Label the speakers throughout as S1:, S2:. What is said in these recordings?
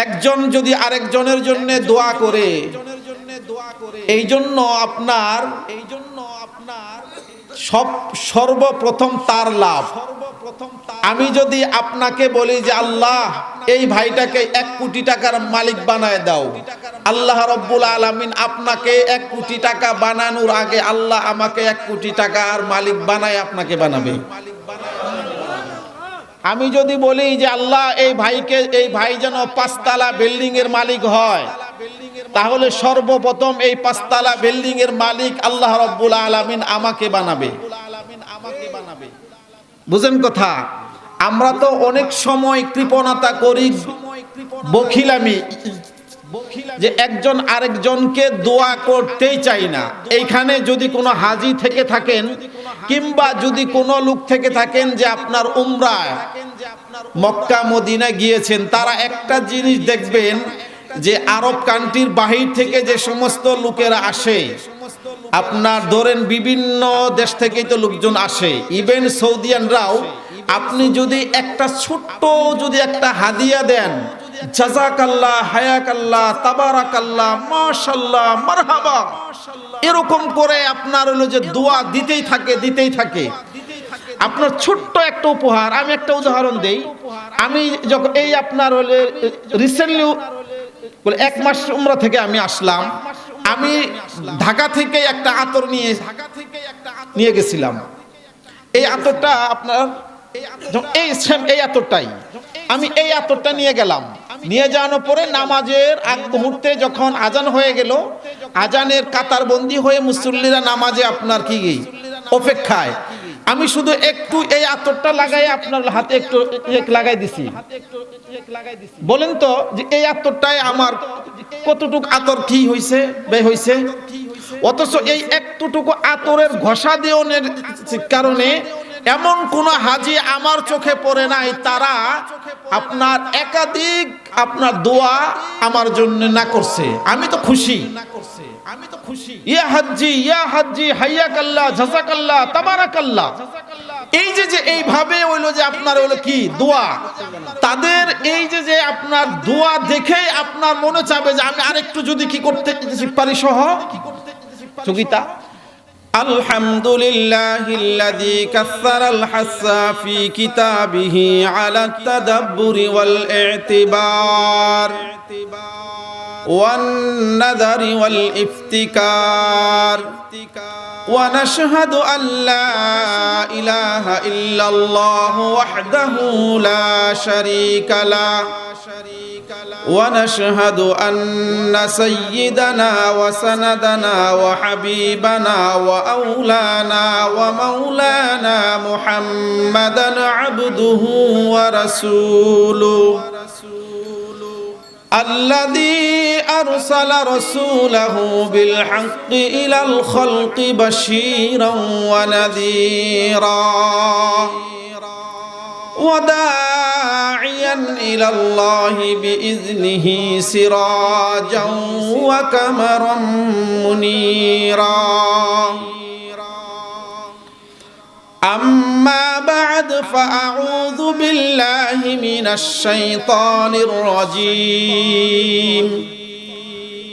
S1: একজন যদি আরেকজনের জন্য দোয়া করে, এই জন্য আপনার সর্বপ্রথম তার লাভ। আমি যদি আপনাকে বলি যে আল্লাহ এই ভাইটাকে 1 কোটি টাকার মালিক বানায় দাও, আল্লাহ রব্বুল আলামিন আপনাকে 1 কোটি টাকা বানানোর আগে আল্লাহ আমাকে 1 কোটি টাকার মালিক বানায় আপনাকে বানাবে। আমি যদি বলি যে আল্লাহ এই ভাই যেন 5 তলা বিল্ডিং এর মালিক হয়, তাহলে সর্বপ্রথম এই 5 তলা বিল্ডিং এর মালিক আল্লাহ রব্বুল আলামিন আমাকে বানাবে। বুঝেন কথা? আমরা তো অনেক সময় কৃপণতা করি, বখিলামি, যে একজন আরেকজনকে দোয়া করতেই চাই না। এইখানে যদি কোনো হাজী থেকে থাকেন কিংবা যদি কোনো লোক থেকে থাকেন যে আপনার উমরা মক্কা মদিনা গিয়েছেন, তারা একটা জিনিস দেখবেন যে আরব কান্ট্রির বাহির থেকে যে সমস্ত লোকেরা আসে, আপনার ধরেন বিভিন্ন দেশ থেকেই তো লোকজন আসে, ইভেন সৌদিয়ানরাও, আপনি যদি একটা ছোট্ট যদি একটা হাদিয়া দেন, জাযাকাল্লাহ, হায়াকাল্লাহ, তাবারাকাল্লাহ, মাশাআল্লাহ, মারহাবা, এরকম করে আপনার হলো যে দোয়া দিতেই থাকে। আপনার ছোট্ট একটা উপহার, আমি একটা উদাহরণ দেই। আমি যখন এই আপনার হলে রিসেন্টলি 1 মাস উমরা থেকে আমি আসলাম, আমি ঢাকা থেকে একটা আতর নিয়ে গেছিলাম। এই আতরটা আপনার এই আতরটাই আমি এই আতরটা নিয়ে গেলাম। নিয়ে যাওয়ার পরে নামাজের আগ মুহূর্তে যখন আজান হয়ে গেল, আজানের কাতারবন্দি হয়ে মুসল্লিরা নামাজে আপনার কি অপেক্ষায়, আমি শুধু একটু এই আতরটা লাগাই আপনার হাতে একটু লাগাই দিছি। বলেন তো যে এই আতরটায় আমার কতটুকু আতর কি হয়েছে বে হয়েছে, অথচ এই একটুটুকু আতরের ঘষা দেওয়ার কারণে এমন কোন হাজী আমার চোখে পড়ে নাই তারা আপনার একাধিক আপনার দোয়া আমার জন্য না করছে। আমি তো খুশি। ইয়া হাজ্জি হাইয়াকাল্লাহ, জাযাকাল্লাহ, তাবারাকাল্লাহ। এই যে এইভাবে হইলো যে আপনার হলো কি দোয়া, তাদের এই যে আপনার দোয়া দেখে আপনার মনে চাবে যে আমি আরেকটু যদি কি করতে পারি সহযোগিতা। আলহামদুলিল্লাহিল্লাযী কাসসারাল হাসা ফি কিতাবিহি আলা তাদাব্বুরি ওয়াল ইতিবার ওয়ান নাযারি ওয়াল ইফতিকার ওয়া নাশহাদু আল্লা ইলাহা ইল্লাল্লাহু ওয়াহদাহু লা শারীকা লাহু ونشهد أن سيدنا وسندنا وحبيبنا وأولانا ومولانا محمدا عبده ورسوله الذي أرسل رسوله بالحق إلى الخلق بشيرا ونذيرا وداعيا إلى الله بإذنه سراجا وقمرا منيرا أما بعد فأعوذ بالله من الشيطان الرجيم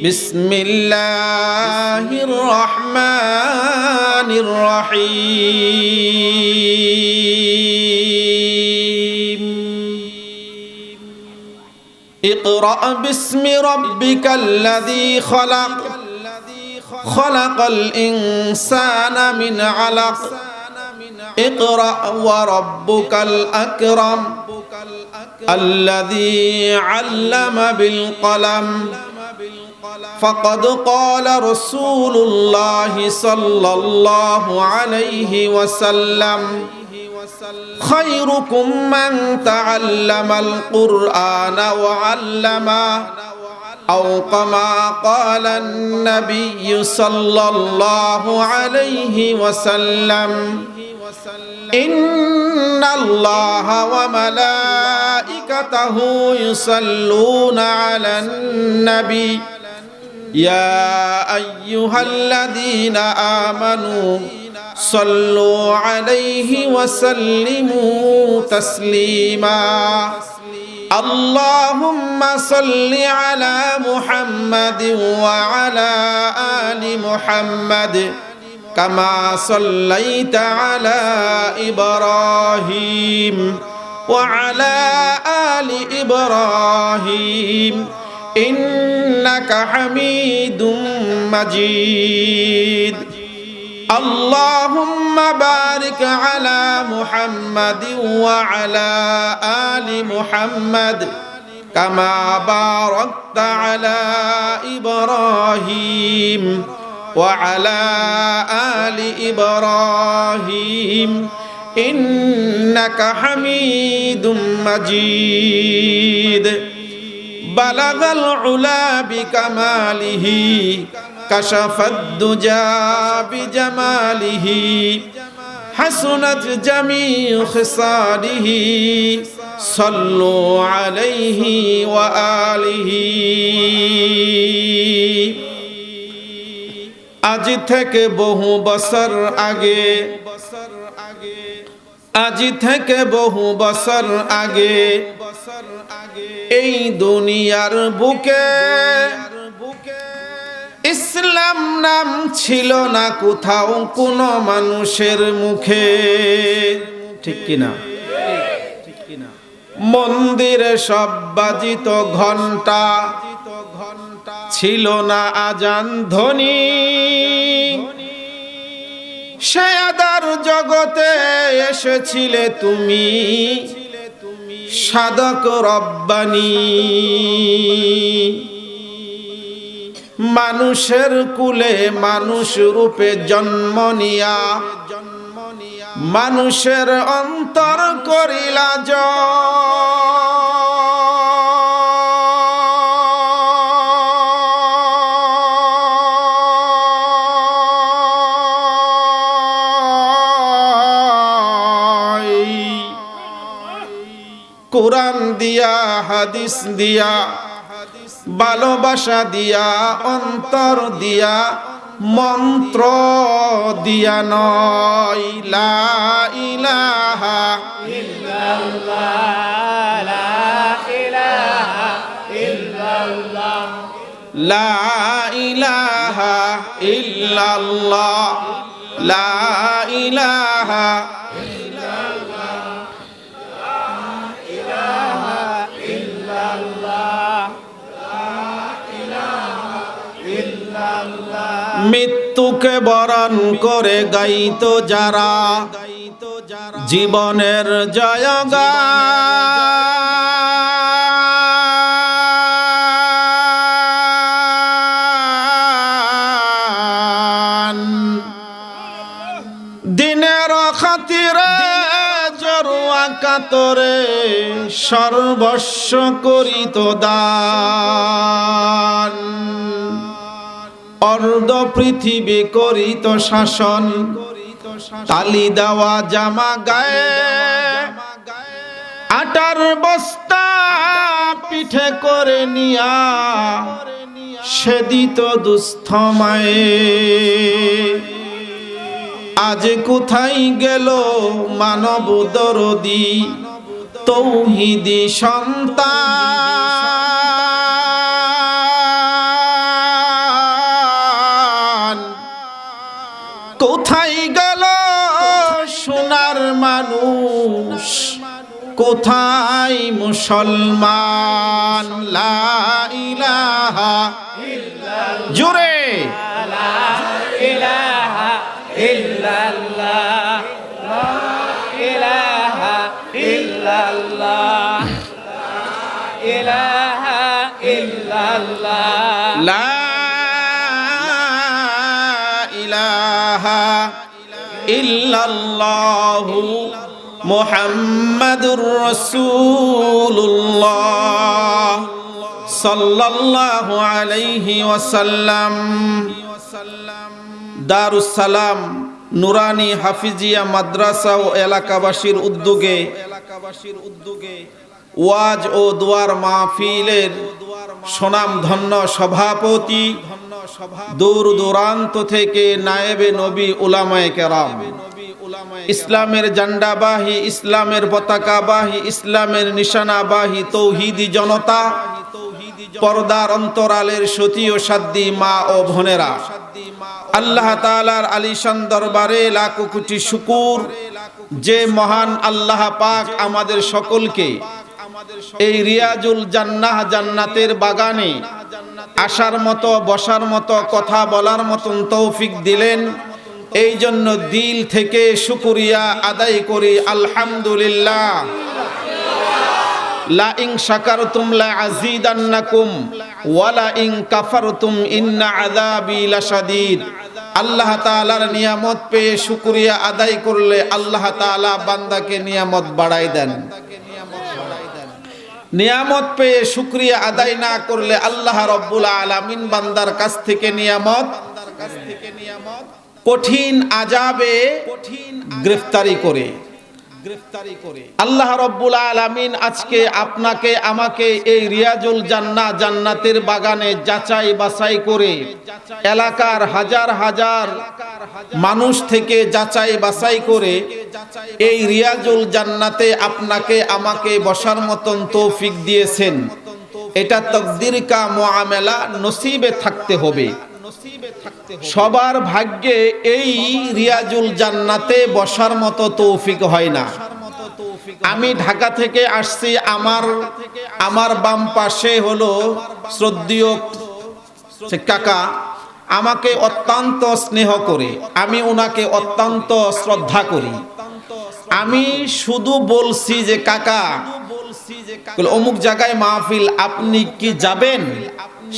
S1: بسم الله الرحمن الرحيم اقرأ باسم ربك الذي خلق خلق الإنسان من علق اقرأ وربك الأكرم الذي علم بالقلم فقد قال رسول الله صلى الله عليه وسلم خيركم من تعلم القرآن وعلمه أو كما قال النبي صلى الله عليه وسلم إن الله وملائكته يصلون على النبي يا أيها الذين آمنوا صلوا عليه وسلموا تسليما আল্লাহুম্মা সাল্লি আলা মুহাম্মাদিন ওয়া আলা আলি মুহাম্মাদ কামা সাল্লাইতা আলা ইব্রাহিম ওয়া আলা আলি ইব্রাহিম ইন্নাকা হামিদুম মাজিদ আল্লাহুম্মা বারিক আলা মুহাম্মাদিন ওয়া আলা আলি মুহাম্মাদ কামা বারাকতা আলা ইব্রাহিম ওয়া আলা আলি ইব্রাহিম ইন্নাকা হামিদুম মাজিদ বালাগাল উলা বিকামালিহি কাশাফাদ দুজা বিজামালিহি হাসুনাত জামিউ খিসালিহি সাল্লু আলাইহি ওয়া আলিহি। আজ থেকে বহু বছর আগে, আজ থেকে বহু বছর আগে এই দুনিয়ার বুকে ইসলাম নাম ছিল না কোথাও কোনো মানুষের মুখে, ঠিক কিনা? মন্দিরে সব বাজিত ঘন্টা, ছিল না আজান ধ্বনি। সায়াদার জগতে এসেছিলে তুমি, সাধক রব্বানী। মানুষের কুলে মানুষ রূপে জন্ম নিয়া মানুষের অন্তর করিলা কোরআন দিয়া হাদিস দিয়া ভালোবাসা দিয়া অন্তর দিয়া মন্ত্র দিয়া নয়। লা ইলাহা ইল্লাল্লাহ, লা ইলাহা ইল্লাল্লাহ, লা ইলাহা ইল্লাল্লাহ, লা ইলাহা মৃত্যুকে বরণ করে গাইতো যারা জীবনের জয়গান, দিনের খাতিরে জরুয়া কাতরে সর্বস্ব করিত দান। অর্ধ পৃথিবী করিত শাসন, তালি দেওয়া জামা গায়ে, আটার বস্তা পিঠে করে নিয়া সে দিত দুস্থ মায়ে। আজ কোথায় গেল মানব দরদি তৌহিদি সন্তান? কোথায় গেল সোনার মানুষ, কোথায় মুসলমান? লা ইলাহা ইল্লাল্লাহ, জোরে লা ইলাহা ইল্লাল্লাহ, লা ইলাহা ইল্লাল্লাহ, লা ইলাহা ইল্লাল্লাহ, লা ইলাহা ইল্লাল্লাহু মুহাম্মাদুর রাসূলুল্লাহ সাল্লাল্লাহু আলাইহি ওয়াসাল্লাম। দারুস সালাম নুরানি হাফিজিয়া মাদ্রাসা ও এলাকাবাসীর উদ্যোগে ওয়াজ ও দুয়ার মাহফিলের সুনামধন্য সভাপতি, দূর দূরান্ত থেকে নায়েবে নবী উলামায়ে কেরাম, ইসলামের ঝান্ডাবাহী, ইসলামের পতাকাবাহী, ইসলামের নিশানাবাহী তৌহিদি জনতা, পর্দার অন্তরালের সতী ও সাধ্বী মা ও বোনেরা, আল্লাহ তাআলার আলিশান দরবারে লাখো কোটি শুকর যে মহান আল্লাহ পাক আমাদের সকলকে এই রিয়াজুল জান্নাহ জান্নাতের বাগানে আসার মতো, বসার মতো, কথা বলার মতন তৌফিক দিলেন। এই জন্য দিল থেকে শুকরিয়া আদায় করি আলহামদুলিল্লাহ। লা ইন শাকারতুম লা আযীদান্নাকুম ওয়া লা ইন কাফারতুম ইন্না আযাবি লাশাদীদ। আল্লাহ তাআলার নিয়ামত পেয়ে শুকরিয়া আদায় করলে আল্লাহ তাআলা বান্দাকে নিয়ামত বাড়ায় দেন। নিয়ামত পেয়ে শুকরিয়া আদায় না করলে আল্লাহ রাব্বুল আলামিন বান্দার কাছ থেকে নিয়ামত কঠিন আযাবে গ্রেফতারি করে। আল্লাহ রাব্বুল আলামিন আজকে আপনাকে আমাকে এই রিয়াজুল জান্নাহ জান্নাতের বাগানে যাচাই বাছাই করে এলাকার হাজার হাজার মানুষ থেকে যাচাই বাছাই করে এই রিয়াজুল জান্নাতে আপনাকে আমাকে বসার মতন তৌফিক দিয়েছেন। এটা তাকদীর কা মুআমালা, নসিবে থাকতে হবে। সবার ভাগ্যে এই রিয়াজুল জান্নাতে বসার মতো তৌফিক হয় না। আমি ঢাকা থেকে আসছি, আমার বাম পাশে হলো শ্রদ্ধেয় কাকা, আমাকে অত্যন্ত স্নেহ করে, আমি ওনাকে অত্যন্ত শ্রদ্ধা করি। আমি শুধু বলছি যে কাকা অমুক জায়গায় মাহফিল, আপনি কি যাবেন?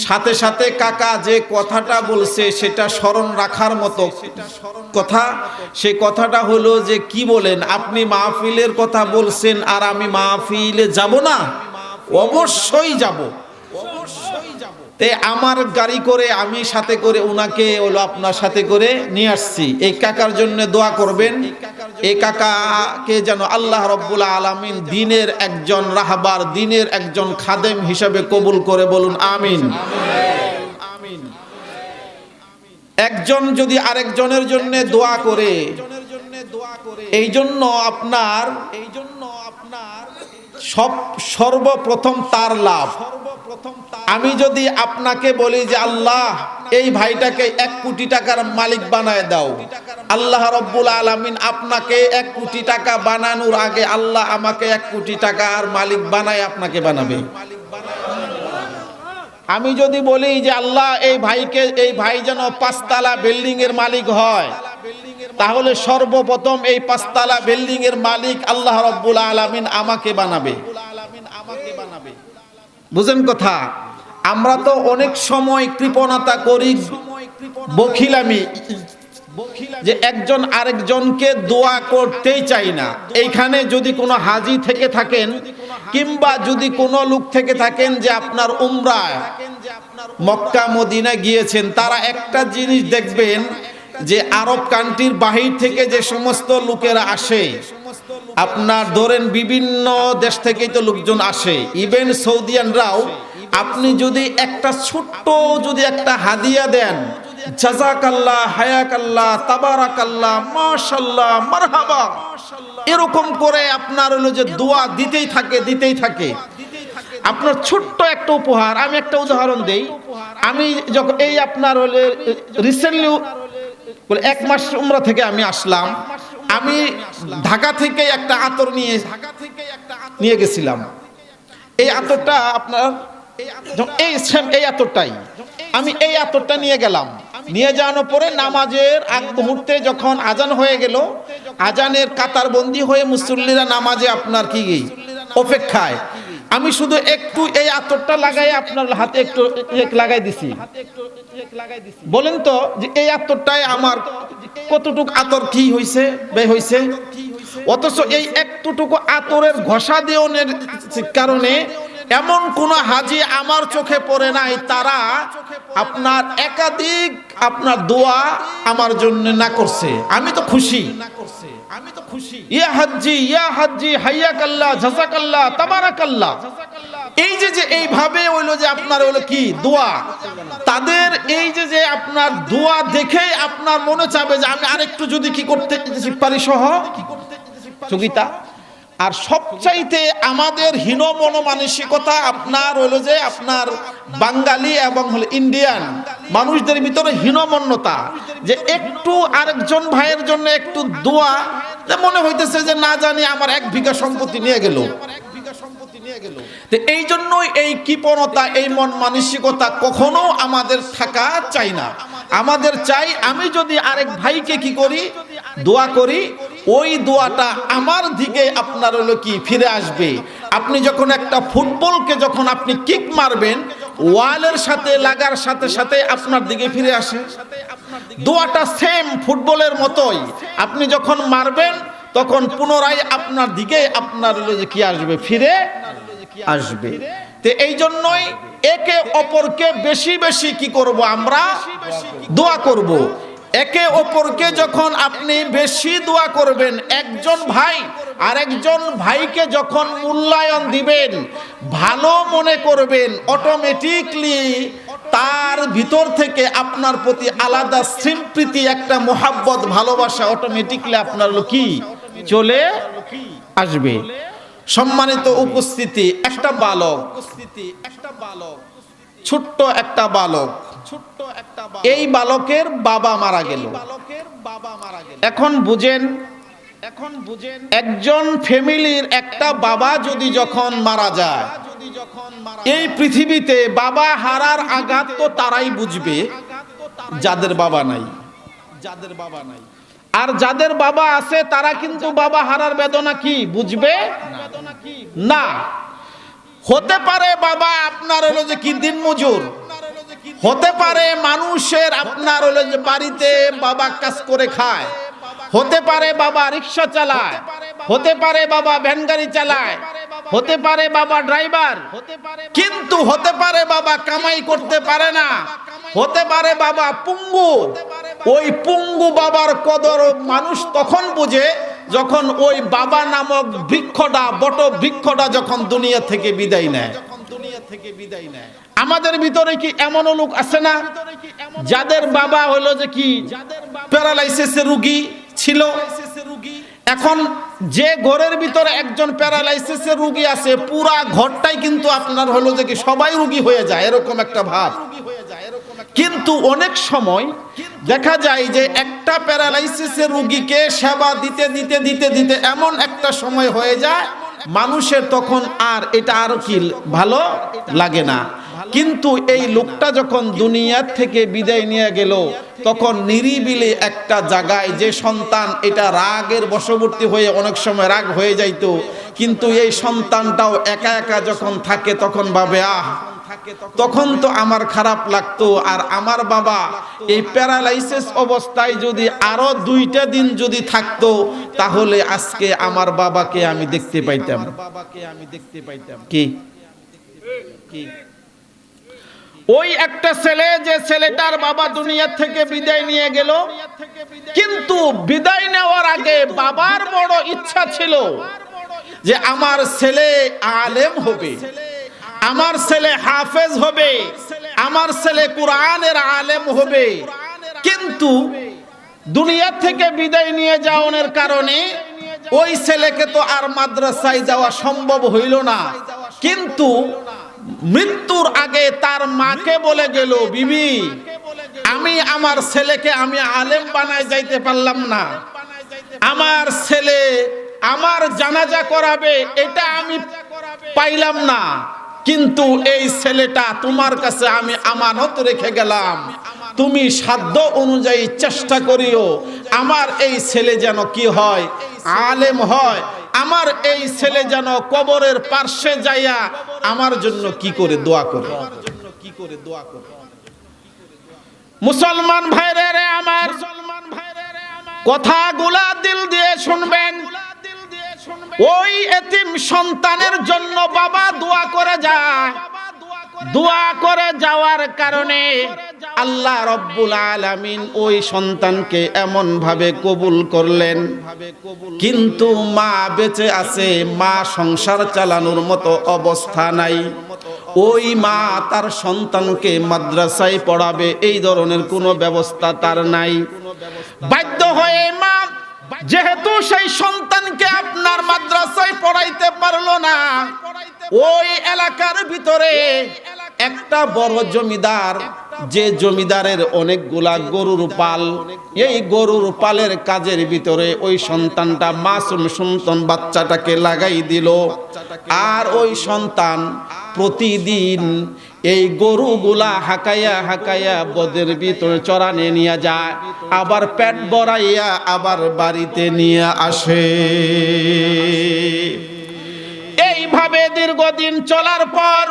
S1: সাথে সাথে কাকা যে কথাটা বলছে সেটা স্মরণ রাখার মতো কথা। সে কথাটা হলো যে কি বলেন, আপনি মাহফিলের কথা বলছেন আর আমি মাহফিলে যাব না? অবশ্যই যাব। তে আমার গাড়ি করে আমি সাথে করে উনাকে হলো আপনার সাথে করে নিয়ে আসছি। এই কাকার জন্য দোয়া করবেন। এই কাকাকে যেন আল্লাহ রাব্বুল আলামিন দ্বীনের একজন রাহবার, দ্বীনের একজন খাদেম হিসাবে কবুল করে, বলুন আমিন। একজন যদি আরেকজনের জন্য দোয়া করে, এই জন্য আপনার সর্বপ্রথম তার লাভ। আমি যদি আপনাকে বলি যে আল্লাহ এই ভাইটাকে 1 কোটি টাকার মালিক বানায় দাও, আল্লাহ রাব্বুল আলামিন আপনাকে 1 কোটি টাকা বানানোর আগে আল্লাহ আমাকে 1 কোটি টাকার মালিক বানায় আপনাকে বানাবে। আমি যদি বলি যে আল্লাহ এই ভাই যেন 5 তলা বিল্ডিং এর মালিক হয়, তাহলে সর্বপ্রথম এই 5 তলা বিল্ডিং এর মালিক আল্লাহ রাব্বুল আলামিন আমাকে বানাবে। বুঝেন কথা? আমরা তো অনেক সময় কৃপণতা করি, বখিলামি, যে একজন আরেকজনকে দোয়া করতেই চাই না। এইখানে যদি কোনো হাজী থেকে থাকেন কিংবা যদি কোনো লোক থেকে থাকেন যে আপনার উমরায় মক্কা মদিনা গিয়েছেন, তারা একটা জিনিস দেখবেন যে আরব কান্ট্রির বাহির থেকে যে সমস্ত লোকেরা আসে, আপনার ধরেন বিভিন্ন দেশ থেকেই তো লোকজন আসে, ইভেন সৌদিয়ানরাও, আপনি যদি একটা ছোট্ট যদি একটা হাদিয়া দেন, জাযাকাল্লাহ, হায়াকাল্লাহ, তাবারাকাল্লাহ, মাশাআল্লাহ, মারহাবা, এরকম করে আপনার হলো যে দোয়া দিতেই থাকে। আপনার ছোট্ট একটা উপহার। আমি একটা উদাহরণ দেই। আমি যখন এই আপনার হলে রিসেন্টলি 1 মাস উমরা থেকে আমি আসলাম, আমি ঢাকা থেকে একটা আতর নিয়ে গেছিলাম। এই আতরটা আপনার এই আতরটাই আমি এই আতরটা নিয়ে গেলাম। নিয়ে যাওয়ার পরে নামাজের আগ মুহূর্তে যখন আজান হয়ে গেল, আজানের কাতারবন্দি হয়ে মুসল্লিরা নামাজে আপনার কি অপেক্ষায়, আমি শুধু একটু এই আতরটা লাগাই আপনার হাতে একটু লাগাই দিছি। বলেন তো যে এই আতরটাই আমার কতটুকু আতর কি হয়েছে ব্যয় হয়েছে, অথচ এই একটুটুকু আতরের ঘষা দেওয়ার কারণে এমন কোন হাজি আমার চোখে পড়ে নাই তারা আপনার একাধিক আপনার দোয়া আমার জন্য না করছে। আমি তো খুশি। ইয়া হাজ্জি হাইয়াকাল্লাহ, জাযাকাল্লাহ, তাবারাকাল্লাহ। এই যে এইভাবে হইলো যে আপনার হইলো কি দোয়া, তাদের এই যে আপনার দোয়া দেখে আপনার মনে চাবে যে আমি আরেকটু যদি কি করতে পারি সহযোগিতা। আর সবচাইতে আমাদের হীন মনোমানসিকতা আপনার হলো যে আপনার বাঙালি এবং হলো ইন্ডিয়ান মানুষদের ভিতরে হীনমন্যতা, যে একটু আরেকজন ভাইয়ের জন্য একটু দোয়া, যে মনে হইতেছে যে না জানি আমার 1 বিঘা সম্পত্তি নিয়ে গেল। এই জন্যই এই কৃপণতা, এই মন মানসিকতা কখনো আমাদের থাকা চাই না। আমাদের চাই আমি যদি আরেক ভাইকে কি করি, দোয়া করি, ওই দোয়াটা আমার দিকে আপনার হলো কি ফিরে আসবে। আপনি যখন একটা ফুটবলকে যখন আপনি কিক মারবেন, ওয়ালের সাথে লাগার সাথে সাথে আপনার দিকে ফিরে আসে। দোয়াটা সেম ফুটবলের মতোই, আপনি যখন মারবেন তখন পুনরায় আপনার দিকে আপনার হলো যে কি আসবে, ফিরে আসবে। তো এই জন্যই একে অপরকে বেশি বেশি কি করব, আমরা দোয়া করব। একে অপরকে যখন আপনি বেশি দোয়া করবেন, একজন ভাই আরেকজন ভাইকে যখন মূল্যায়ন দিবেন, ভালো মনে করবেন, অটোমেটিকলি তার ভিতর থেকে আপনার প্রতি আলাদা স্নেহপ্রীতি, একটা মোহাব্বত, ভালোবাসা অটোমেটিকলি আপনার কি চলে আসবে। সম্মানিত উপস্থিতি, একটা বালক, ছোট্ট একটা বালক, এই বালকের বাবা মারা গেল। এখন বুঝেন, একজন ফ্যামিলির একটা বাবা যদি যখন মারা যায়, এই পৃথিবীতে বাবা হারার আঘাত তো তারাই বুঝবে যাদের বাবা নাই। আর যাদের বাবা আছে তারা কিন্তু বাবা হারার বেদনা কি বুঝবে না। হতে পারে বাবা আপনার হলো যে কি দিনমজুর, হতে পারে মানুষের আপনার হলো যে বাড়িতে বাবা কাজ করে খায়, হতে পারে বাবা রিক্সা চালায়, হতে পারে বাবা ভ্যান গাড়ি চালায়, হতে পারে বাবা ড্রাইভার, কিন্তু হতে পারে বাবা কামাই করতে পারে না, হতে পারে বাবা পুঙ্গু। ওই পুঙ্গু বাবার কদর মানুষ তখন বুঝে যখন ওই বাবা নামক বৃক্ষটা, বট বৃক্ষটা যখন দুনিয়া থেকে বিদায় নেয়। আমাদের ভিতরে কি এমন লোক আছে না যাদের বাবা হলো যে কি প্যারালাইসিসের রোগী ছিল? এখন যে ঘরের ভিতরে একজন প্যারালাইসিসের রোগী আছে, পুরা ঘরটাই কিন্তু আপনার হলো যে কি সবাই রোগী হয়ে যায়, এরকম একটা ভাব। কিন্তু অনেক সময় দেখা যায় যে একটা প্যারালাইসিসের রোগীকে সেবা দিতে দিতে দিতে দিতে এমন একটা সময় হয়ে যায় মানুষের তখন আর এটা আর কি ভালো লাগে না। কিন্তু এই লোকটা যখন দুনিয়ার থেকে বিদায় নিয়ে গেল, তখন নিরিবিলি একটা জায়গায় যে সন্তান এটা রাগের বশবর্তী হয়ে অনেক সময় রাগ হয়ে যাইতো, কিন্তু এই সন্তানটাও একা একা যখন থাকে তখন ভাবে তখন তো আমার খারাপ লাগতো, আর আমার বাবা এই প্যারালাইসিস অবস্থায় যদি আরো 2টা দিন যদি থাকতো তাহলে আজকে আমার বাবাকে আমি দেখতে পাইতাম। কি ওই একটা ছেলে, যে ছেলেটার বাবা দুনিয়া থেকে বিদায় নিয়ে গেল, কিন্তু বিদায় নেওয়ার আগে বাবার বড় ইচ্ছা ছিল যে আমার ছেলে আলেম হবে, আমার ছেলে হাফেজ হবে, আমার ছেলে কোরআনের আলেম হবে। কিন্তু দুনিয়া থেকে বিদায় নিয়ে যাওয়ার কারণে ওই ছেলেকে তো আর মাদ্রাসায় যাওয়া সম্ভব হইল না। কিন্তু মৃত্যুর আগে তার মাকে বলে গেল, বিবি আমি আমার ছেলেকে আমি আলেম বানায় যাইতে পারলাম না, আমার ছেলে আমার জানাজা করাবে এটা আমি পাইলাম না, কিন্তু এই ছেলেটা তোমার কাছে আমি আমানত রেখে গেলাম, তুমি সাধ্য অনুযায়ী চেষ্টা করিও আমার এই ছেলে যেন কি হয়, আলেম হয়, আমার এই ছেলে যেন কবরের পার্শ্বে যাইয়া আমার জন্য কি করে দোয়া করে। মুসলমান ভাইরে আমার কথাগুলা দিল দিয়ে শুনবেন। ওই এতিম সন্তানের জন্য বাবা দোয়া করে যায়, দোয়া করে যাওয়ার কারণে আল্লাহ রব্বুল আলামিন ওই সন্তানকে এমন ভাবে কবুল করলেন, কিন্তু মা বেঁচে আছে, মা সংসার চালানোর মতো অবস্থা নাই। ওই মা তার সন্তানকে মাদ্রাসায় পড়াবে এই ধরনের কোনো ব্যবস্থা তার নাই। বাধ্য হয়ে মা যেহেতু সেই সন্তানকে আপনার মাদ্রাসায় পড়াইতে পারলো না, ওই এলাকার ভিতরে একটা বড় জমিদার, যে জমিদারের অনেকগুলা গরুর পাল, এই গরুর পালের কাজের ভিতরে ওই সন্তানটা, মাসুম সন্তান বাচ্চাটাকে লাগাই দিল। আর ওই সন্তান প্রতিদিন এই গরুগুলা হাঁকাইয়া হাঁকাইয়া বদের ভিতরে চরানে নিয়ে যায়, আবার পেট ভরাইয়া আবার বাড়িতে নিয়ে আসে। এইভাবে দীর্ঘদিন চলার পর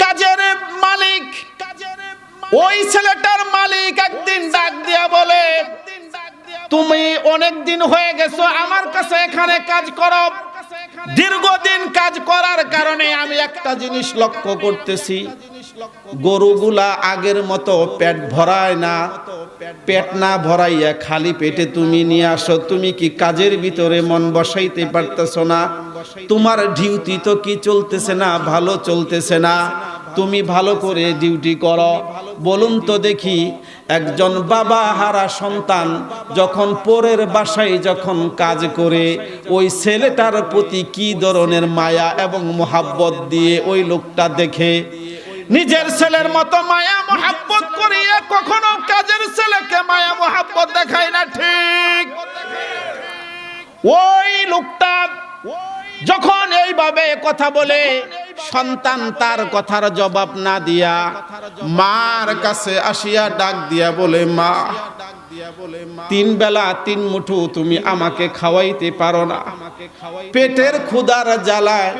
S1: কাজের মালিক, ওই ছেলেটার মালিক একদিন ডাক দিয়া বলে, তুমি অনেক দিন হয়ে গেছো আমার কাছে এখানে কাজ করো। দীর্ঘদিন কাজ করার কারণে আমি একটা জিনিস লক্ষ্য করতেছি, গরুগুলা আগের মতো পেট ভরায় না। পেট না ভরাইয়া খালি পেটে তুমি নিয়ে আসো। তুমি কি কাজের ভিতরে মন বসাইতে পারতেছ না? তোমার ডিউটি তো কি চলতেছে না, ভালো চলতেছে না। তুমি ভালো করে ডিউটি করো। বলুন তো দেখি, একজন বাবা হারা সন্তান যখন পরের বাসায় যখন কাজ করে, ওই ছেলেটার প্রতি কি ধরনের মায়া এবং মোহাব্বত দিয়ে ওই লোকটা দেখে। নিজের ছেলের মতো মায়া মোহাব্বত করিয়া কখনো কাজের ছেলেকে মায়া মোহাব্বত দেখায় না, ঠিক? ওই লোকটা যখন এইভাবে কথা বলে, সন্তান তার কথার জবাব না দিয়া মার কাছে আসিয়া ডাক দিয়া বলে, মা, 3 বেলা 3 মুঠো তুমি আমাকে খাওয়াইতে পারো না। পেটের ক্ষুধার জ্বালায়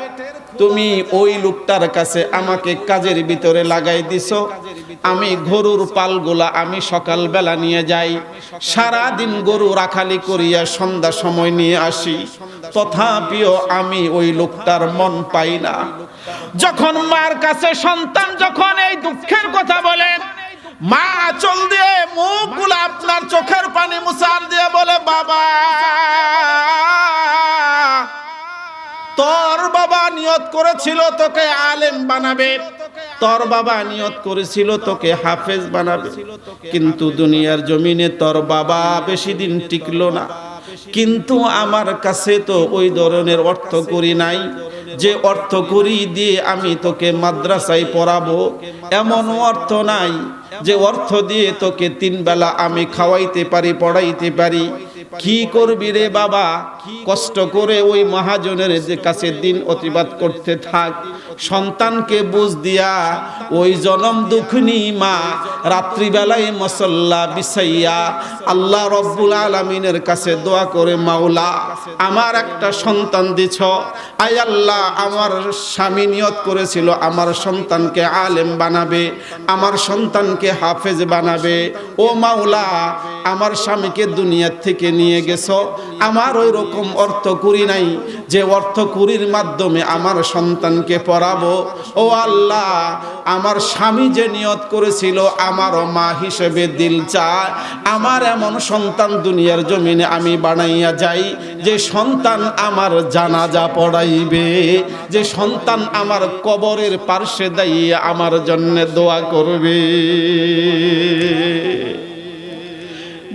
S1: তুমি ওই লোকটার কাছে আমাকে কাজের ভিতরে লাগাই দিছো। আমি গরুর পালগুলা আমি সকাল বেলা নিয়ে যাই, সারা দিন গরু রাখালি করিয়া সন্ধ্যা সময় নিয়ে আসি, তথাপিও আমি ওই লোকটার মন পাই না। যখন মার কাছে সন্তান যখন এই দুঃখের কথা বলে, মা চল দিয়ে মুখগুলা আপনার চোখের পানি মুছার দিয়ে বলে, বাবা, তোর বাবা নিয়ত করেছিল তোকে আলেম বানাবে, তোর বাবা নিয়ত করেছিল তোকে হাফেজ বানাবে, কিন্তু দুনিয়ার জমিনে তোর বাবা বেশি দিন টিকলো না। কিন্তু আমার কাছে তো ওই ধরনের অর্থ করি নাই যে অর্থ করি দিয়ে আমি তোকে মাদ্রাসায় পড়াবো, এমন অর্থ নাই যে অর্থ দিয়ে তোকে 3 বেলা আমি খাওয়াইতে পারি, পড়াইতে পারি। কি করবি রে বাবা? কষ্ট করে ওই মহাজনের কাছে দিন অতিবাদ করতে থাক। সন্তানকে বুঝ দিয়া ওই জনম দুঃখিনী মা রাত্রিবেলায় মসল্লা বিছাইয়া আল্লাহ রব্বুল আলামিনের কাছে দোয়া করে, মাওলা, আমার একটা সন্তান দিছ, আয় আল্লাহ, আমার স্বামী নিয়ত করেছিল আমার সন্তানকে আলেম বানাবে, আমার সন্তানকে হাফেজ বানাবে। ও মাওলা, আমার স্বামীকে দুনিয়ার থেকে নিয়ে গেছো, আমার ওই রকম অর্থ করি নাই যে অর্থ কুরির মাধ্যমে আমার সন্তানকে পড়াবো। ও আল্লাহ, আমার স্বামী যে নিয়ত করেছিল আমারও মা হিসেবে দিল চায়, আমার এমন সন্তান দুনিয়ার জমিনে আমি বানাইয়া যাই যে সন্তান আমার জানাজা পড়াইবে, যে সন্তান আমার কবরের পার্শ্বে দাঁড়িয়ে আমার জন্য দোয়া করবে।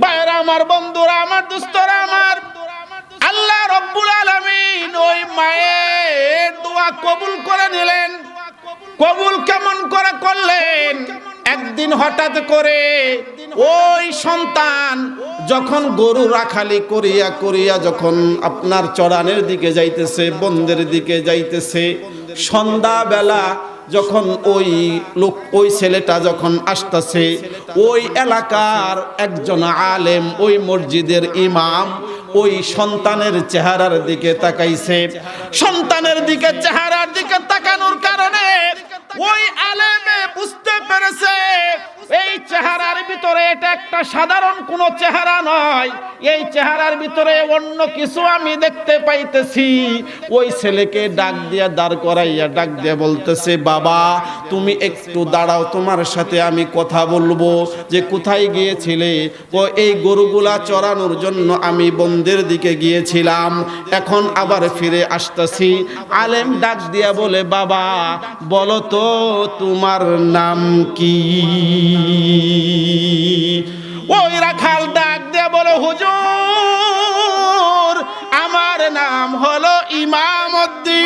S1: ভাইরা আমার, বন্ধুরা আমার, দোস্তরা আমার, আল্লাহ রব্বুল আলামিন ওই মায়ের দোয়া কবুল করে নিলেন। কবুল কেমন করে করলেন? একদিন হঠাৎ করে ওই সন্তান যখন গরু রাখালি করিয়া করিয়া যখন আপনার চড়ানের দিকে যাইতেছে, বন্দের দিকে যাইতেছে, সন্ধ্যাবেলা যখন ওই লোক, ওই ছেলেটা যখন আসতেছে, ওই এলাকার একজন আলেম, ওই মসজিদের ইমাম ওই সন্তানের চেহারার দিকে তাকাইছে। সন্তানের দিকে চেহারার দিকে তাকানোর কারণে ওই আলেমে বুঝতে পেরেছে এই চেহারার ভিতরে এটা একটা সাধারণ কোনো চেহারা নয়, এই চেহারার ভিতরে অন্য কিছু আমি দেখতে পাইতেছি। ওই ছেলেকে ডাক দিয়া দাঁড় করাইয়া ডাক দিয়া বলতেছে, বাবা তুমি একটু দাঁড়াও, তোমার সাথে আমি কথা বলবো। যে কোথায় গিয়েছিলে? ও এই গরুগুলা চড়ানোর জন্য আমি বন্দের দিকে গিয়েছিলাম, এখন আবার ফিরে আসতেছি। আলেম ডাক দিয়া বলে, বাবা বলো তো তোমার নাম কি? ওই রাখাল ডাক দিয়া বলে, হুজুর আমার নাম হলো ইমামউদ্দিন,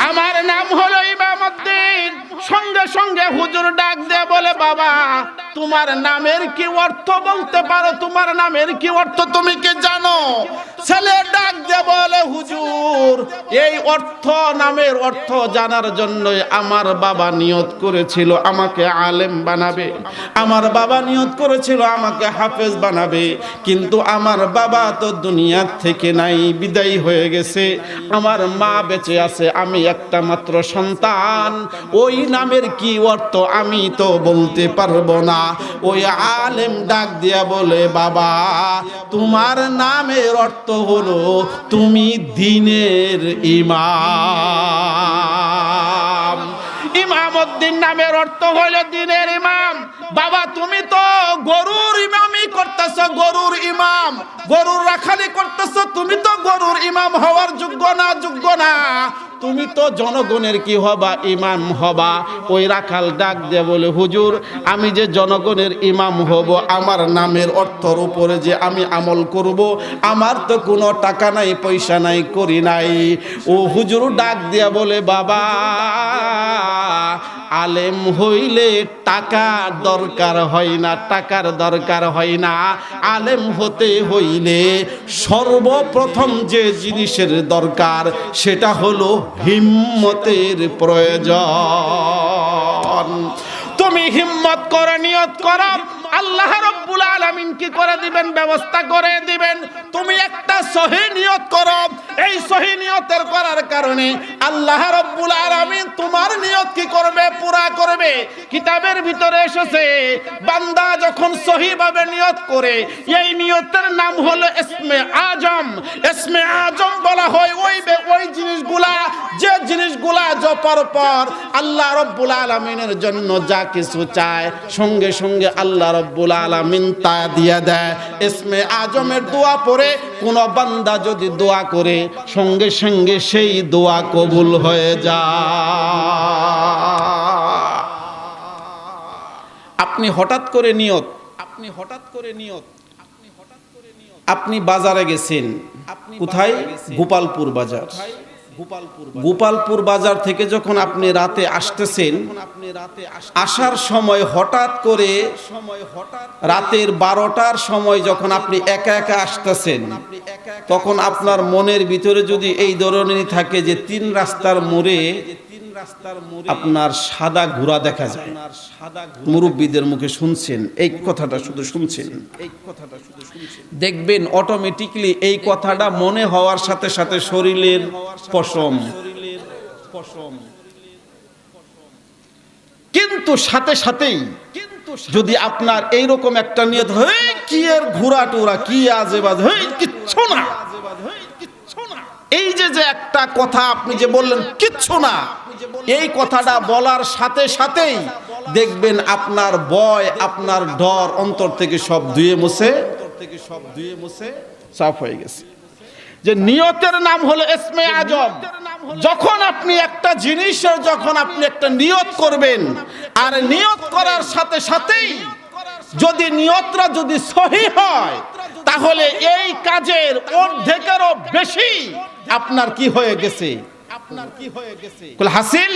S1: আমার নাম হলো ইমামউদ্দিন। সঙ্গে সঙ্গে হুজুর ডাক দিয়ে বলে, বাবা তোমার নামের কি অর্থ বলতে পারো? তোমার নামের কি অর্থ তুমি কি জানো? ছেলে ডাক দিয়ে বলে, হুজুর এই অর্থ, নামের অর্থ জানার জন্য আমার বাবা নিয়ত করেছিল আমাকে আলেম বানাবে, আমার বাবা নিয়ত করেছিল আমাকে হাফেজ বানাবে, কিন্তু আমার বাবা তো দুনিয়া থেকে নাই, বিদায় হয়ে গেছে। আমার মা বেঁচে আছে, আমি একটা মাত্র সন্তান। ওই নামের কি অর্থ আমি তো বলতে পারবো না। ওই আলেম ডাক দিয়া বলে, বাবা তোমার নামের অর্থ হলো তুমি দ্বীনের ইমাম। ইমামউদ্দিন নামের অর্থ হলো দ্বীনের ইমাম। বাবা তুমি তো গরুর ইমামই করতেছ, গরুর ইমাম, গরুর রাখালি করতেছ, তুমি তো গরুর ইমাম হওয়ার যোগ্য না, যোগ্য না। তুমি তো জনগণের কি হবা? ইমাম হবা। ওই রাখাল ডাক দিয়ে বলে, হুজুর আমি যে জনগণের ইমাম হব, আমার নামের অর্থের উপরে যে আমি আমল করব, আমার তো কোনো টাকা নাই, পয়সা নাই, করি নাই। ও হুজুর ডাক দিয়া বলে, বাবা আলেম হইলে টাকার দরকার হয় না, টাকার দরকার হয় না। আলেম হতে হইলে সর্বপ্রথম যে জিনিসের দরকার সেটা হলো হিম্মতের প্রয়োজন। তুমি হিম্মত করে নিয়ত করো, আল্লাহ রাব্বুল আলামিন কি করে দিবেন? ব্যবস্থা করে দিবেন। তুমি একটা সহি নিয়ত করো, এই সহি নিয়তের করার কারণে আল্লাহ রাব্বুল আলামিন তোমার নিয়ত কি করবে? পুরা করবে। কিতাবের ভিতরে এসেছে, বান্দা যখন সহিভাবে নিয়ত করে, এই নিয়তের নাম হলো ইসমে আজম। ইসমে আজম বলা হয় ওই জিনিসগুলা, যে জিনিসগুলা জপার পর আল্লাহ রাব্বুল আলামিনের জন্য যা কিছু চায়, সঙ্গে সঙ্গে আল্লাহ রাব্বুল আলামিন তা দিয়ে দেয়। ইসমে আজমের দোয়া পড়ে কোন বান্দা যদি দোয়া করে, সঙ্গে সঙ্গে সেই দোয়া কবুল হয়ে যায়। আপনি হঠাৎ করে নিয়ত, আপনি বাজারে গেছেন, কোথায়? গোপালপুর বাজার। গোপালপুর বাজার থেকে যখন আপনি রাতে আসতেছেন, আসার সময় হঠাৎ করে রাতের 12টার সময় যখন আপনি একা একা আসতেছেন, তখন আপনার মনের ভিতরে যদি এই ধরনেরই থাকে যে 3 রাস্তার মোড়ে আপনার সাদা ঘোড়া দেখা যায়। মুরব্বীদের মুখে শুনছেন এই কথাটা, শুধু শুনছেন, দেখবেন অটোমেটিকলি এই কথাটা মনে হওয়ার সাথে সাথে শরীরের পশম, কিন্তু সাথে সাথেই যদি আপনার এইরকম একটা নিয়ত হয়, কি এর ঘোড়া টোরা, কি আজে বাজে, কিচ্ছু না, এই যে একটা কথা আপনি যে বললেন কিচ্ছু না, এই কথাটা বলার সাথে সাথেই দেখবেন আপনার ভয়, আপনার ডর অন্তর থেকে সব ধুয়ে মুছে সাফ হয়ে গেছে। যে নিয়তের নাম হলো ইসমে আজম। যখন আপনি একটা জিনিসের, যখন আপনি একটা নিয়ত করবেন, আর নিয়ত করার সাথে সাথেই যদি নিয়তটা যদি সহি হয়, তাহলে এই কাজের অর্ধেকেরও বেশি আপনার কি হয়ে গেছে? হাসিল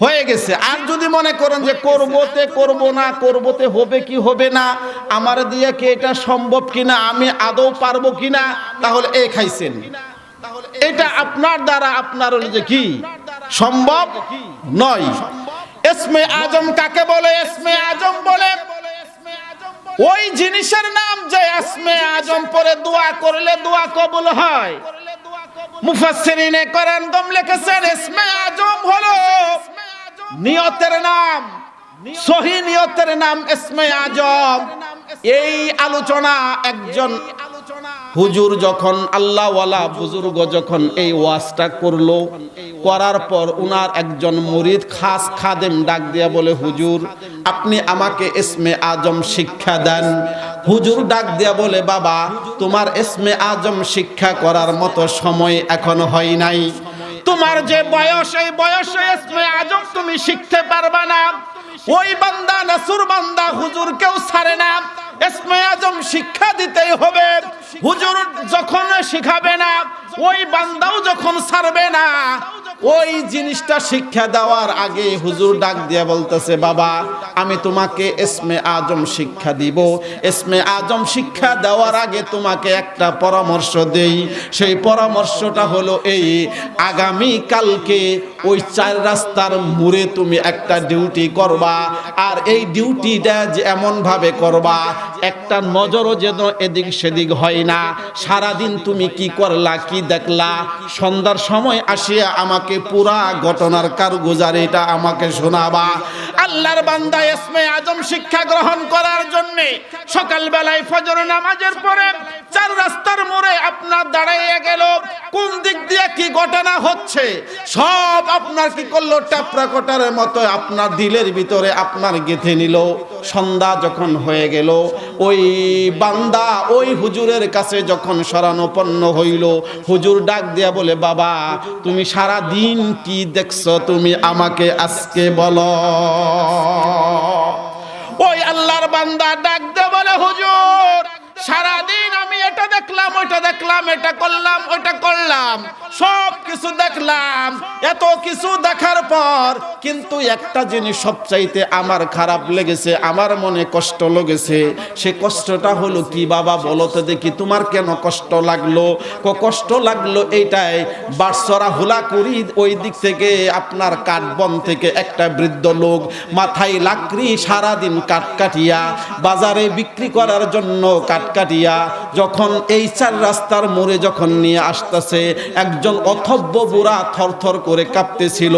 S1: হয়ে গেছে। আর যদি মনে করেন যে করবতে হবে কি হবে না, আমার দিয়ে কি এটা সম্ভব কিনা, আমি আদৌ পারবো কিনা, তাহলে এই খাইছেন। এটা আপনার দ্বারা আপনার যে কি সম্ভব নয়। ইসমে আজম কাকে বলে? ইসমে আজম বলে ওই জিনিসের নাম যে ইসমে আজম পরে দোয়া করলে দোয়া কবুল হয়। মুফাসসিরিনে কোরআন লিখেছেন ইসমে আজম হলো নিয়তের নাম। সহি নিয়তের নাম ইসমে আজম। এই আলোচনা একজন হুজুর যখন আল্লাহওয়ালা বুজুর্গ যখন এই ওয়াজটা করলো, করার পর উনার একজন মুরিদ খাস খাদেম ডাক দিয়া বলে, হুজুর আপনি আমাকে ইসমে আজম শিক্ষা দেন। হুজুর ডাক দিয়া বলে, বাবা তোমার ইসমে আজম শিক্ষা করার মতো সময় এখনো হয় নাই। তোমার যে বয়স, এই বয়সে ইসমে আজম তুমি শিখতে পারবা না। ওই বান্দা নাসুর বান্দা হুজুর কেউ ছাড়ে না, ইসমে আজম শিক্ষা দিতেই হবে। হুজুর যখন শিখাবে না, ওই বান্দাও যখন ছাড়বে না, ওই জিনিসটা শিক্ষা দেওয়ার আগে হুজুর ডাক দিয়ে বলতেছে, বাবা আমি তোমাকে ইসমে আজম শিক্ষা দিব। ইসমে আজম শিক্ষা দেওয়ার আগে তোমাকে একটা পরামর্শ দেই। সেই পরামর্শটা হলো এই, আগামী কালকে ওই 4 রাস্তার মোড়ে তুমি একটা ডিউটি করবা। আর এই ডিউটিটা যে এমন ভাবে করবা, একটা নজরও যেন এদিক সেদিক হয় না। সারাদিন তুমি কি করলা, কি দেখলা, সন্ধ্যার সময় আসিয়া আমাকে পুরা ঘটনার কারগুজারিটা আমাকে শোনাবা। আল্লাহর বান্দা ইসমে আজম শিক্ষা গ্রহণ করার জন্য সকাল বেলায় ফজর নামাজের পরে 4 রাস্তার মোড়ে আপনার দাঁড়াইয়া গেল। কোন দিক দিয়ে কি ঘটনা হচ্ছে সব আপনার কি করলো, ট্যাপরা কোটারের মতো আপনার দিলের ভিতরে আপনার গেঁথে নিল। সন্ধ্যা যখন হয়ে গেল, ওই বান্দা ওই হুজুরের কাছে যখন শরণাপন্ন হইল, হুজুর ডাক দিয়া বলে, বাবা তুমি সারা দিন কি দেখছো তুমি আমাকে আজকে বলো। ওই আল্লাহর বান্দা ডাক দিয়ে বলে, হুজুর সারাদিন আমি এটা দেখলাম, ওইটা দেখলাম, এটা করলাম, ওইটা করলাম, সব কিছু দেখলাম। এত কিছু দেখার পর কিন্তু একটা জিনিস সবচাইতে আমার খারাপ লেগেছে, আমার মনে কষ্ট লেগেছে। সে কষ্টটা হলো কি বাবা বলো তো দেখি, তোমার কেন কষ্ট লাগলো? কষ্ট লাগলো এইটাই, বারসরা হুলাকুড়ি ওই দিক থেকে আপনার কাঠবন থেকে একটা বৃদ্ধ লোক মাথায় লাকড়ি সারাদিন কাঠ কাটিয়া বাজারে বিক্রি করার জন্য কাঠ কাটিয়া যখন এই 4 রাস্তার মোড়ে যখন নিয়ে আসতেছে, একজন অথব্য বুড়া থরথর করে কাঁপতেছিল।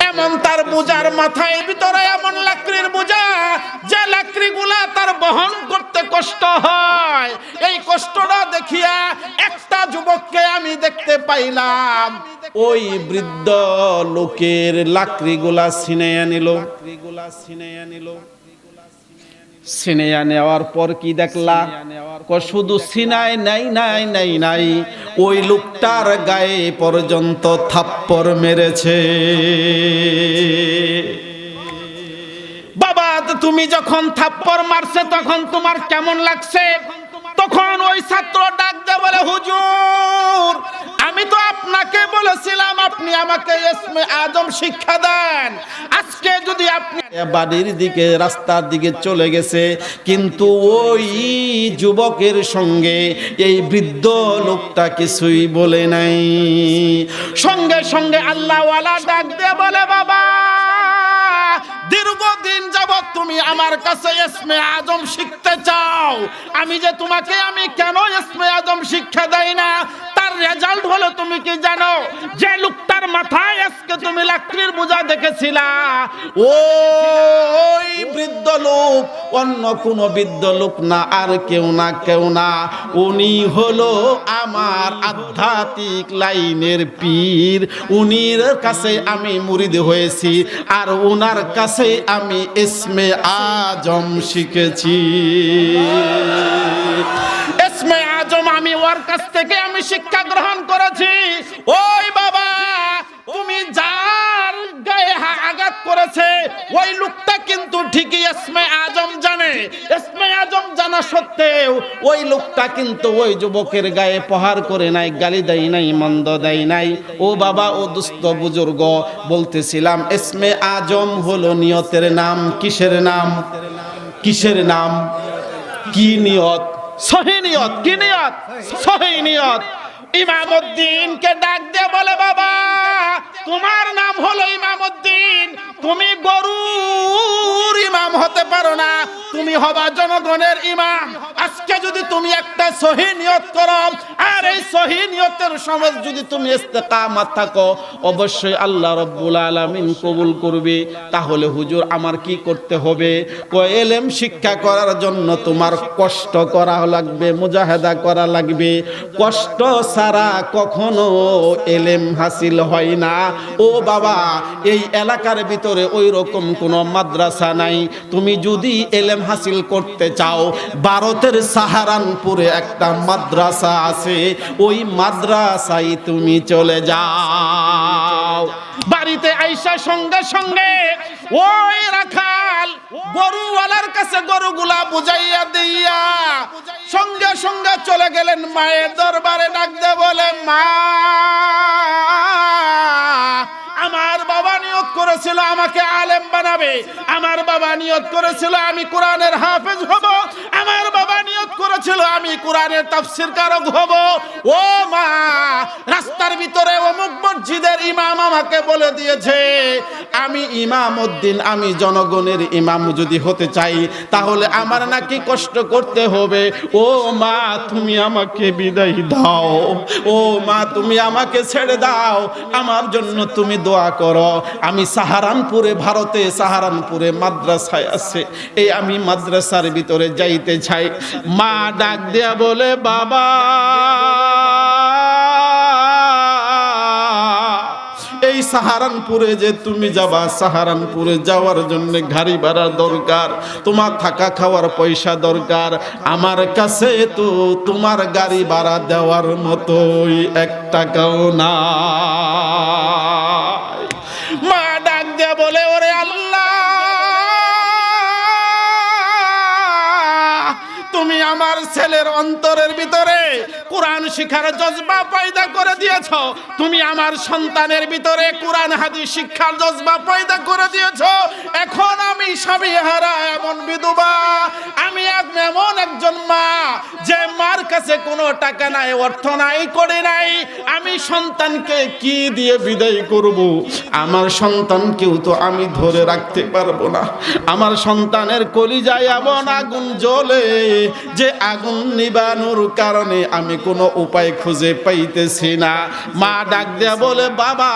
S1: এমন তার বোঝার মাথায় ভিতরে এমন লাকড়ির বোঝা, যে লাকড়িগুলা তার বহন করতে কষ্ট হয়। এই কষ্টটা দেখিয়া একটা যুবককে আমি দেখতে পাইলাম, ওই বৃদ্ধ লোকের লাকড়িগুলা ছিনাইয়া নিল। ছিনাইয়া নেওয়ার পর কি দেখলা? শুধু ছিনাই নাই, ওই লোকটার গায়ে পর্যন্ত থাপ্পড় মেরেছে। বাবা তুমি যখন থাপ্পড় মারছে তখন তোমার কেমন লাগছে? তখন ওই ছাত্র ডাক দিয়ে বলে, হুজুর আমি তো আপনাকে বলেছিলাম আপনি আমাকে ইসমে আজম শিক্ষা দেন। আজকে যদি আপনি বাড়ির দিকে রাস্তার দিকে চলে গেছে, কিন্তু ওই যুবকের সঙ্গে এই বৃদ্ধ লোকটা কিছুই বলে নাই। সঙ্গে সঙ্গে আল্লাহওয়ালা ডাক দিয়ে বলে, বাবা দীর্ঘদিন যাবত তুমি আমার কাছে ইসমে আজম শিখতে চাও, আমি যে তোমাকে আমি কেন ইসমে আজম শিক্ষা দেই না, তার রেজাল্ট হলো তুমি কি জানো? যে লোকটার মাথায় আজকে তুমি লাকড়ির বোঝা দেখেছিলা, ওই বৃদ্ধ লোক অন্য কোন বৃদ্ধ লোক না, আর কেউ না, উনি হলো আমার আধ্যাত্মিক লাইনের পীর। উনির কাছে আমি মুরিদ হয়েছি, আর উনার কাছে আমি ইসমে আজম শিখেছি। ইসমে আজম আমি ওর কাছ থেকে আমি শিক্ষা গ্রহণ করেছি। ওই বাবা তুমি যার গায়ে আঘাত করেছে ওই লোকটা কিন্তু ঠিকই ইসমে আজম জানে। ইসমে আজম জানা সত্ত্বেও ওই লোকটা কিন্তু ওই যুবকের গায়ে প্রহার করে নাই, গালি দেয় নাই, মন্দ দেয় নাই। ও বাবা ও দুস্থ বুজুর্গ, বলতেছিলাম ইসমে আজম হলো নিয়তের নাম। কিসের নাম? কিসের নাম? কি নিয়ত? সহি নিয়ত। কি নিয়ত? সহি নিয়ত। ইমামউদ্দিনকে ডাক দিয়ে বলে, বাবা তোমার নাম হলো ইমামউদ্দিন, তুমি গরুর ইমাম হতে পারো পারো না, তুমি হবা জনগণের ইমাম। আজকে যদি তুমি একটা সহিহ নিয়ত করো আর এই সহিহ নিয়তের সময় যদি তুমি ইস্তেকামাত থাকো, অবশ্যই আল্লাহ রাব্বুল আলামিন কবুল করবে। তাহলে হুজুর আমার কি করতে হবে? কয় ইলম শিক্ষা করার জন্য তোমার কষ্ট করা লাগবে, মুজাহাদা করা লাগবে। কষ্ট ছাড়া কখনো ইলম হাসিল হয় না। ও বাবা, এই এলাকার ভিতরে ওই রকম কোন মাদ্রাসা নাই। তুমি যদি ইলম হাসিল করতে চাও, ভারতের সাহারানপুরে একটা মাদ্রাসা আছে, ওই মাদ্রাসায় তুমি চলে যাও। বাড়িতে আইসা সঙ্গে সঙ্গে ওই রাখাল গরুওয়ালার কাছে গরুগুলা বুঝাইয়া দিয়া সঙ্গে সঙ্গে চলে গেলেন মায়ের দরবারে। ডাক দিয়ে বলে, মা, আমার বাবা নিয়ত করেছিল আমাকে আলেম বানাবে, আমার বাবা নিয়ত করেছিল আমি কোরআনের হাফেজ হব, আমার বাবা নিয়ত করেছিল আমি কোরআনের তাফসীর কারক হব। ও মা, রাস্তার ভিতরে অমুক মসজিদের ইমাম আমাকে বলে দিয়েছে আমি ইমাম উদ্দিন, আমি জনগণের ইমাম যদি হতে চাই তাহলে আমার নাকি কষ্ট করতে হবে। ও মা, তুমি আমাকে বিদায় দাও, ও মা, তুমি আমাকে ছেড়ে দাও, আমার জন্য তুমি দোয়া করো। আমি সাহারানপুরে, ভারতে সাহারানপুরে মাদ্রাসায় আছে, এই আমি মাদ্রাসার ভিতরে যাইতে চাই। মা ডাক দিয়া বলে, বাবা, এই সাহারানপুরে যে তুমি যাবা, সাহারানপুরে যাওয়ার জন্য গাড়ি ভাড়া দরকার, তোমার থাকা খাওয়ার পয়সা দরকার। আমার কাছে তো তোমার গাড়ি ভাড়া দেওয়ার মতোই 1 টাকাও না। মা ডাক দিয়ে বলে, ওরে আল্লাহ, তুমি আমার ছেলের অন্তরের ভিতরে কোরআন শিক্ষার জজবা পয়দা করে দিয়েছ, তুমি আমার সন্তানের ভিতরে কোরআন হাদিস শিক্ষার জজবা পয়দা করে দিয়েছ। এখন আমি স্বামীহারা এমন বিধবা, আমি এমন একজন মা যে মার কাছে কোনো টাকা নাই, অর্থ নাই, করে নাই। আমি সন্তানকে কি দিয়ে বিদায় করব? আমার সন্তানকেও তো আমি ধরে রাখতে পারবো না। আমার সন্তানের কলিজায় এমন আগুন জ্বলে যে আগুন নিবানোর কারণে আমি কোনো উপায় খুঁজে পাইতেছি না। মা ডাক দেয়া বলে, বাবা,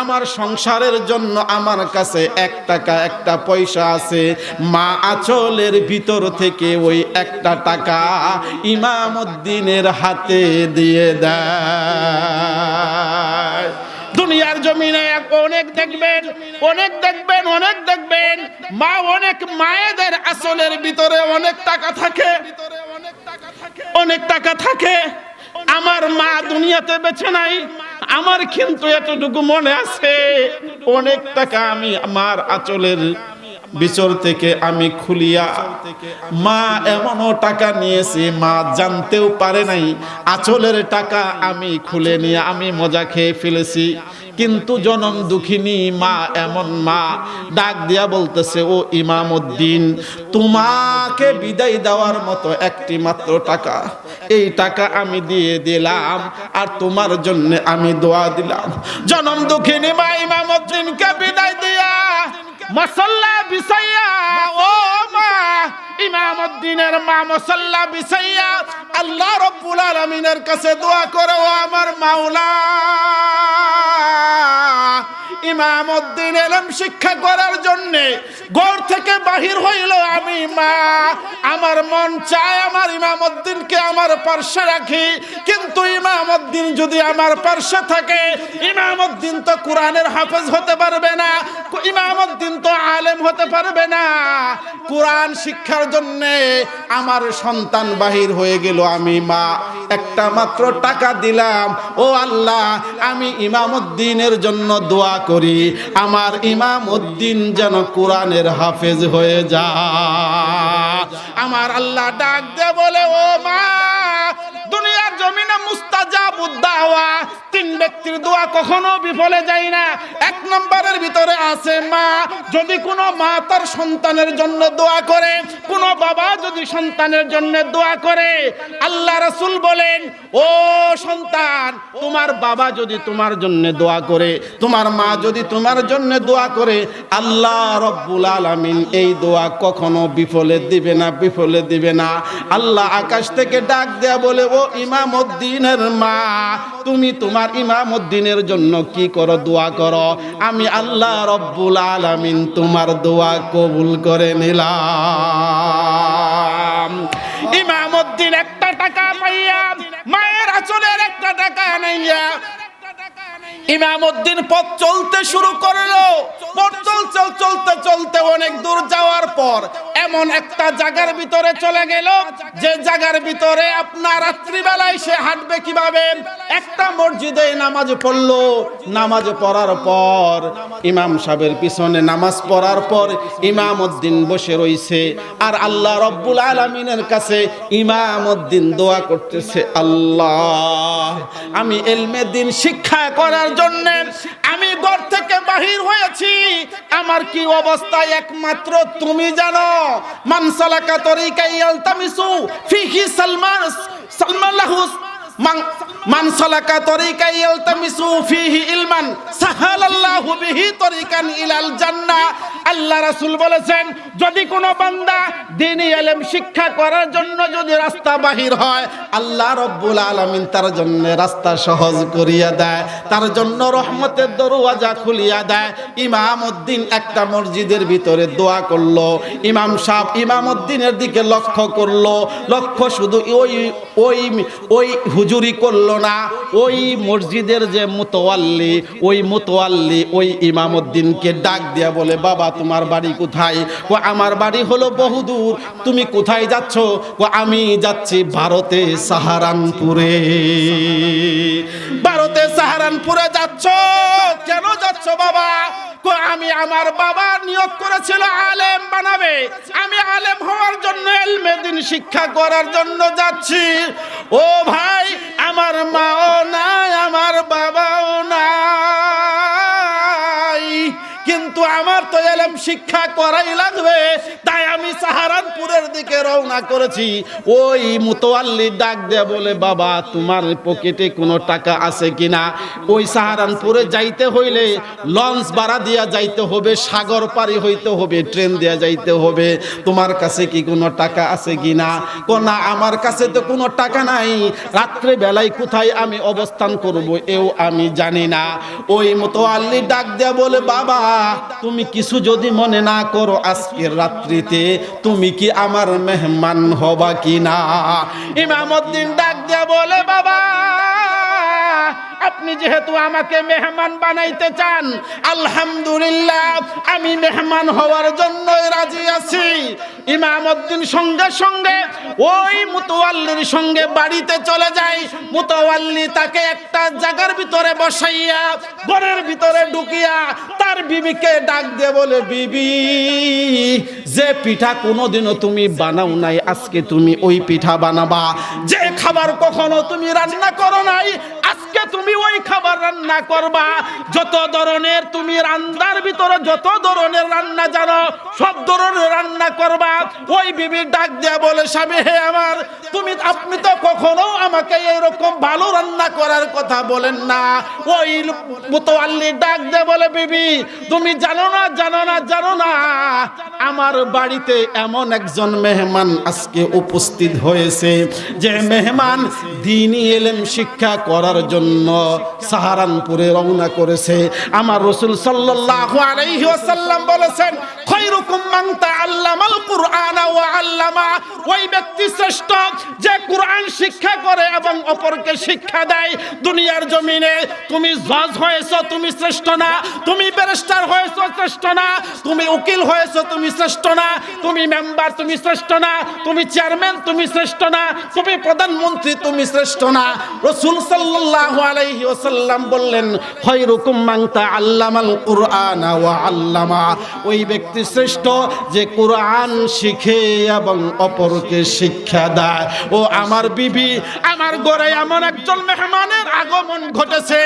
S1: আমার সংসারের জন্য আমার কাছে 1 টাকা 1টা পয়সা আছে। মা আঁচলের ভিতর থেকে ওই 1টা টাকা ইমাম উদ্দিনের হাতে দিয়ে দেয়। দুনিয়ার জমিনে অনেক দেখবেন, অনেক দেখবেন, অনেক দেখবেন, মা, অনেক মায়েদের আসলের ভিতরে অনেক টাকা থাকে, অনেক টাকা থাকে। আমার মা দুনিয়াতে বেঁচে নাই, আমার কিন্তু এতটুকু মনে আছে, অনেক টাকা আমি আমার আঁচলের ভিতর থেকে আমি খুলিয়া, মা এমনও টাকা নিয়েছি মা জানতেও পারে নাই, আঁচলের টাকা আমি খুলে নিয়ে আমি মজা খেয়ে ফেলেছি। কিন্তু জনম দুঃখিনী মা, এমন মা ডাক দিয়া বলতেছে, ও ইমাম উদ্দিন, তোমাকে বিদায় দেওয়ার মতো একটি মাত্র টাকা, এই টাকা আমি দিয়ে দিলাম আর তোমার জন্য আমি দোয়া দিলাম। জনম দুঃখিনী মা ইমাম উদ্দিনকে বিদায় দিয়া মুসাল্লা বিছাইয়া, ও মা, ইমাম উদ্দিনের মা মুসাল্লা বিছাইয়া আল্লাহ রাব্বুল আলামিনের কাছে দোয়া করে, ও আমার মাওলা, ইমাম উদ্দিন ইলম শিক্ষা করার জন্য ঘর থেকে বাহির হইল। আমি মা, আমার মন চায় আমার ইমাম উদ্দিনকে আমার পার্শ্বে রাখি, কিন্তু ইমাম উদ্দিন যদি আমার পার্শ্বে থাকে, ইমাম উদ্দিন তো কোরআনের হাফেজ হতে পারবে না, ইমাম উদ্দিন তো আলেম হতে পারবে না। কোরআন শিক্ষার জন্য আমার সন্তান বাহির হয়ে গেল। আমি মা একটা মাত্র টাকা দিলাম, ও আল্লাহ, আমি ইমাম উদ্দিনের জন্য দোয়া করি, আমার ইমাম উদ্দিন যেন কোরআনের হাফেজ হয়ে যায়। আমার আল্লাহ ডাক দে বলে, ও মা, দুনিয়ার জমিনে মুস্তাজাবুদ দাওয়া, তিন ব্যক্তির দোয়া কখনো বিফলে যায় না। এক নম্বরের ভিতরে আছে মা। যদি কোনো মা তার সন্তানের জন্য দোয়া করে, কোনো বাবা যদি সন্তানের জন্য দোয়া করে, আল্লাহ রাসূল বলেন, ও সন্তান, তোমার বাবা যদি তোমার জন্য দোয়া করে, তোমার মা যদি তোমার জন্য দোয়া করে, আল্লাহ রব্বুল আলামিন এই দোয়া কখনো বিফলে দিবে না, বিফলে দিবে না। আল্লাহ আকাশ থেকে ডাক দেয়া বলে, ও ইমামউদ্দিনের মা, তুমি তোমার ইমামউদ্দিনের জন্য কি করো? দোয়া করো। আমি আল্লাহ রব্বুল আলামিন তোমার দোয়া কবুল করে নিলাম। ইমামউদ্দিন একটা টাকা পাইয়া, মায়ের আঁচলের একটা টাকা নাইয়া ইমামউদ্দিন পথ চলতে শুরু করলো। পথ চলতে চলতে অনেক দূর যাওয়ার পর এমন একটা জায়গার ভিতরে চলে গেল, যে জায়গার ভিতরে আপনার রাত্রিবেলায় সে হাঁটবে কিভাবে? একটা মসজিদে নামাজ পড়লো। নামাজ পড়ার পর ইমাম সাহেবের পিছনে নামাজ পড়ার পর ইমামউদ্দিন বসে রইছে, আর আল্লাহ রব্বুল আলামিনের কাছে ইমামউদ্দিন দোয়া করতেছে, আল্লাহ, আমি ইলমে দ্বীন শিক্ষা করার জন্য আমি ঘর থেকে বাহির হয়েছি, আমার কি অবস্থা একমাত্র তুমি জানো। মান সালাকা তরিকা ইয়ালতামিসু ফিহি সালমাল্লাহু মান সালাকা তরিকা ইয়ালতামিসু ফিহি ইলমান সাহালাল্লাহু বিহি তরিকান ইলাল জান্নাহ। আল্লাহ রাসূল বলেছেন, যদি কোনো বান্দা দ্বীনি ইলম শিক্ষা করার জন্য যদি রাস্তা বাহির হয়, আল্লাহ রব্বুল আলামিন তার জন্য রাস্তা সহজ করিয়া দেয়, তার জন্য রহমতের দরওয়াজা খুলিয়া দেয়। ইমামউদ্দিন একটা মসজিদের ভিতরে দোয়া করলো। ইমাম সাহেব ইমামউদ্দিনের দিকে লক্ষ্য করলো। লক্ষ্য শুধু ওই হুজুরি করলো না, ওই মসজিদের যে মুতওয়াল্লি, ওই ইমামউদ্দিনকে ডাক দিয়া বলে, বাবা, তোমার বাড়ি কোথায়? ও আমার বাড়ি হলো বহুদূর। তুমি কোথায় যাচ্ছ? ও আমি যাচ্ছি ভারতে সাহারানপুরে। ভারতে সাহারানপুরে যাচ্ছ? কেন যাচ্ছ বাবা? আমি আমার বাবা নিয়োগ করেছিল আলেম বানাবে, আমি আলেম হওয়ার জন্য ইলমে দ্বীন শিক্ষা করার জন্য যাচ্ছি। ও ভাই, আমার মাও নাই, আমার বাবাও নাই, কিন্তু আমার তো ইলম শিক্ষা করাই লাগবে, তাই আমি সাহারানপুরের দিকে রওনা করেছি। ওই মুতওয়াল্লি ডাক দেয়া বলে, বাবা, তোমার পকেটে কোনো টাকা আছে কিনা? ওই সাহারানপুরে যাইতে হইলে লঞ্চ ভাড়া দিয়া যাইতে হবে, সাগর পারি হইতে হবে, ট্রেন দিয়া যাইতে হবে, তোমার কাছে কি কোনো টাকা আছে কিনা? না, আমার কাছে তো কোনো টাকা নাই, রাত্রে বেলায় কোথায় আমি অবস্থান করব এও আমি জানি না। ওই মুতওয়াল্লি ডাক দেয়া বলে, বাবা, তুমি কিছু যদি মনে না করো, আজকের রাত্রিতে তুমি কি আমার মেহমান হবা কিনা? ইমামউদ্দিন ডাক দেয়া বলে, বাবা, আপনি যেহেতু আমাকে মেহমান বানাইতে চান, আলহামদুলিল্লাহ, আমি মেহমান হওয়ার জন্য রাজি আছি। ইমামউদ্দিন সঙ্গে সঙ্গে ওই মুতওয়াল্লির সঙ্গে বাড়িতে চলে যায়। মুতওয়াল্লি তাকে একটা জায়গার ভিতরে বসাইয়া ঘরের ভিতরে ঢুকিয়া তার বিবিকে ডাক দিয়ে বলে, বিবি, যে পিঠা কোনোদিনও তুমি বানাও নাই, আজকে তুমি ওই পিঠা বানাবা। যে খাবার কখনো তুমি রান্না করো নাই, আজকে তুমি ওই খাবার রান্না করবা। যত ধরনের তুমি রান্নার ভিতরে যত ধরনের রান্না জানো, সব ধরনের রান্না করবা। ওই বিবি ডাক দেয়া বলে, স্বামী হে আমার, আপনি তো কখনো আমাকে এরকম ভালো রান্না করার কথা বলেন না। ওই মুতওয়াল্লি ডাক দেয়া বলে, বিবি, তুমি জানো না আমার বাড়িতে এমন একজন মেহমান আজকে উপস্থিত হয়েছে, যে মেহমান দ্বীনি ইলম শিক্ষা করার জন্য সাহারানপুরে রওনা করেছে। আমার রাসূল সাল্লাল্লাহু আলাইহি ওয়াসাল্লাম বলেছেন, খায়রুকুম মান তাআল্লামাল কুরআনা ওয়া আল্লামা। ওই ব্যক্তি শ্রেষ্ঠ যে কুরআন শিক্ষা করে এবং অপরকে শিক্ষা দেয়। দুনিয়ার জমিনে তুমি জজ হয়েছো, তুমি শ্রেষ্ঠ না। তুমি ব্যারিস্টার হয়েছো, শ্রেষ্ঠ না। তুমি উকিল হয়েছো, তুমি শ্রেষ্ঠ না। তুমি মেম্বার, তুমি শ্রেষ্ঠ না। তুমি চেয়ারম্যান, তুমি শ্রেষ্ঠ না। তুমি প্রধানমন্ত্রী, তুমি শ্রেষ্ঠ না। রাসূল সাল্লাল্লাহু আলাইহি ওয়াসাল্লাম বললেন, খায়রুকুম মান তাআল্লামাল কুরআনা ওয়া আল্লামা। ওই ব্যক্তি শ্রেষ্ঠ যে কুরআন শিখে এবং অপরকে শিক্ষা দেয়। ও আমার বিবি, আমার আপনার ঘরে এমন একজন মেহমানের আগমন ঘটেছে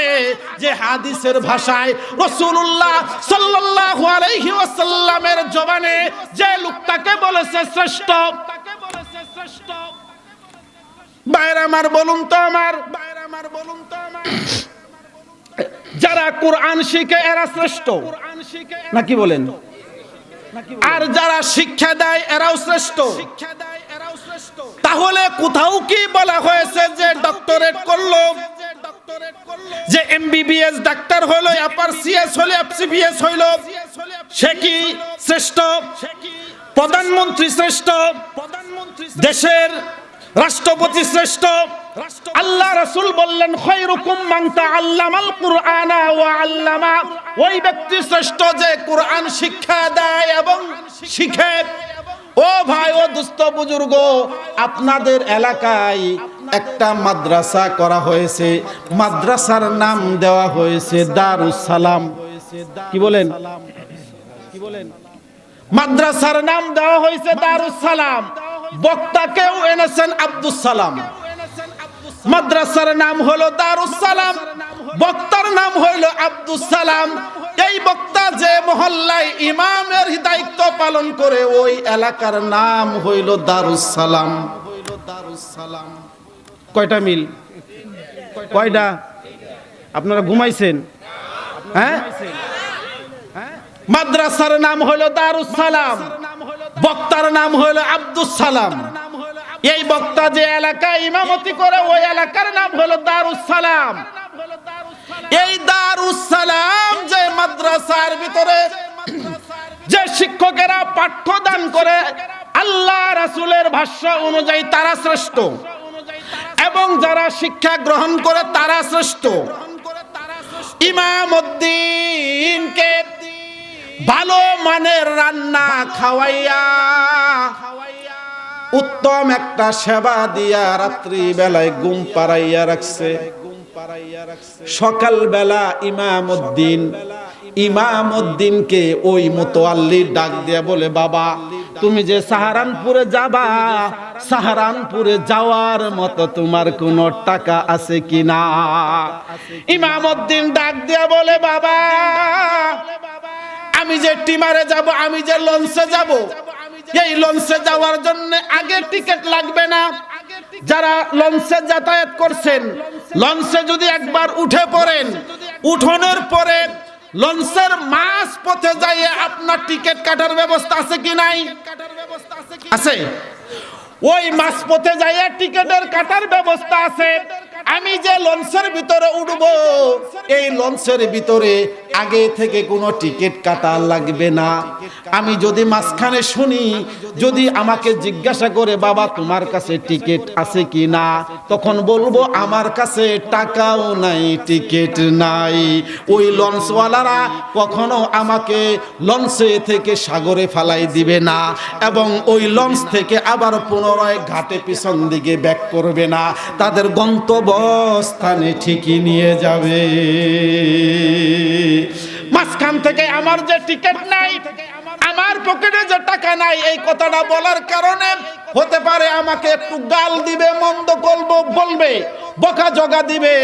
S1: যে হাদিসের ভাষায় রাসূলুল্লাহ সাল্লাল্লাহু আলাইহি ওয়াসাল্লামের জবানে যে লোকটাকে বলেছে শ্রেষ্ঠ। ভাইরা আমার বলুন তো আমার, যারা কোরআন শিখে এরা শ্রেষ্ঠ নাকি বলেন? আর যারা শিক্ষা দেয় এরাও শ্রেষ্ঠ। তাহলে কোথাও কি বলা হয়েছে যে ডক্টরেট করলো, যে এমবিবিএস ডাক্তার হলো, এফআরসিএস হলো, এফসিবিএস হইলো, সে কি শ্রেষ্ঠ? প্রধানমন্ত্রী শ্রেষ্ঠ, দেশের রাষ্ট্রপতি শ্রেষ্ঠ? আল্লাহ রাসূল বললেন খায়রুকুম মান তাআল্লামাল কুরআনা ওয়া আল্লামা, ওই ব্যক্তি শ্রেষ্ঠ যে কোরআন শিক্ষা দেয় এবং শিখে। ও ভাই, ও দুস্থ বুজুর্গ, আপনাদের এলাকায় একটা মাদ্রাসা করা হয়েছে, মাদ্রাসার নাম দেওয়া হয়েছে দারুস সালাম। কি বলেন? মাদ্রাসার নাম দেওয়া হয়েছে দারুস সালাম। বক্তাকেও এনেছেন আব্দুস সালাম। মাদ্রাসার নাম হলো দারুস সালাম, বক্তার নাম হইল আব্দুস সালাম। এই বক্তা যে মহল্লায় ইমামের দায়িত্ব পালন করে ওই এলাকার নাম হইল দারুস সালাম। কয়টা মিল? কয়টা? আপনারা ঘুমাইছেন? হ্যাঁ, মাদ্রাসার নাম হইল দারুস সালাম, বক্তার নাম হইল আব্দুস সালাম। এই বক্তা যে এলাকায় ইমামতি করে ওই এলাকার নাম হলো দারুস সালাম। এই দারুস সালাম যে মাদ্রাসার ভিতরে যে শিক্ষকেরা পাঠ্যদান করে আল্লাহ রাসূলের ভাষ্য অনুযায়ী তারা শ্রেষ্ঠ, এবং যারা শিক্ষা গ্রহণ করে তারা শ্রেষ্ঠ। ইমামউদ্দিনকে ভালো মানের রান্না খাওয়াইয়া, উত্তম একটা সেবা দিয়া রাত্রি বেলায় ঘুম পাড়াইয়া রাখছে। সকাল বেলা ইমামউদ্দিনকে ওই মুতাওয়াল্লি ডাক দিয়া বলে, বাবা তুমি যে সাহারানপুরে যাবা, সাহারানপুরে যাওয়ার মতো তোমার কোনো টাকা আছে কিনা? ইমামউদ্দিন ডাক দিয়া বলে, বাবা আমি যে টিমারে যাব, আমি যে লঞ্চে যাব, এই লঞ্চে যাওয়ার জন্য আগে টিকিট লাগবে না? যারা লঞ্চে যাতায়াত করছেন, লঞ্চে যদি একবার উঠে পড়েন, উঠোনের পরে লঞ্চের মাঝ পথে যাইয়ে আপনার টিকিট কাটার ব্যবস্থা আছে কি নাই? আছে। ওই মাঝ পথে যাইয়ে টিকিটের কাটার ব্যবস্থা আছে। আমি যে লঞ্চের ভিতরে উঠব, এই লঞ্চের ভিতরে আগে থেকে কোনো টিকিট কাটা লাগবে না। আমি যদি মাঝখানে শুনি, যদি আমাকে জিজ্ঞাসা করে বাবা তোমার কাছে টিকিট আছে কি না, তখন বলবো আমার কাছে টাকাও নাই, টিকিট নাই। ওই লঞ্চওয়ালারা কখনো আমাকে লঞ্চে থেকে সাগরে ফালাই দিবে না, এবং ওই লঞ্চ থেকে আবার পুনরায় ঘাটে পিছন দিকে ব্যাক করবে না, তাদের গন্তব্য স্থানে ঠিকই নিয়ে যাবে। মাঝখান থেকে আমার যে টিকিট নাই, আমার পকেটে যে টাকা নাই, এই কথাটা বলার কারণে হতে পারে আমাকে একটু গাল দিবে, মন্দ বলবে, বকা জগা দিবে।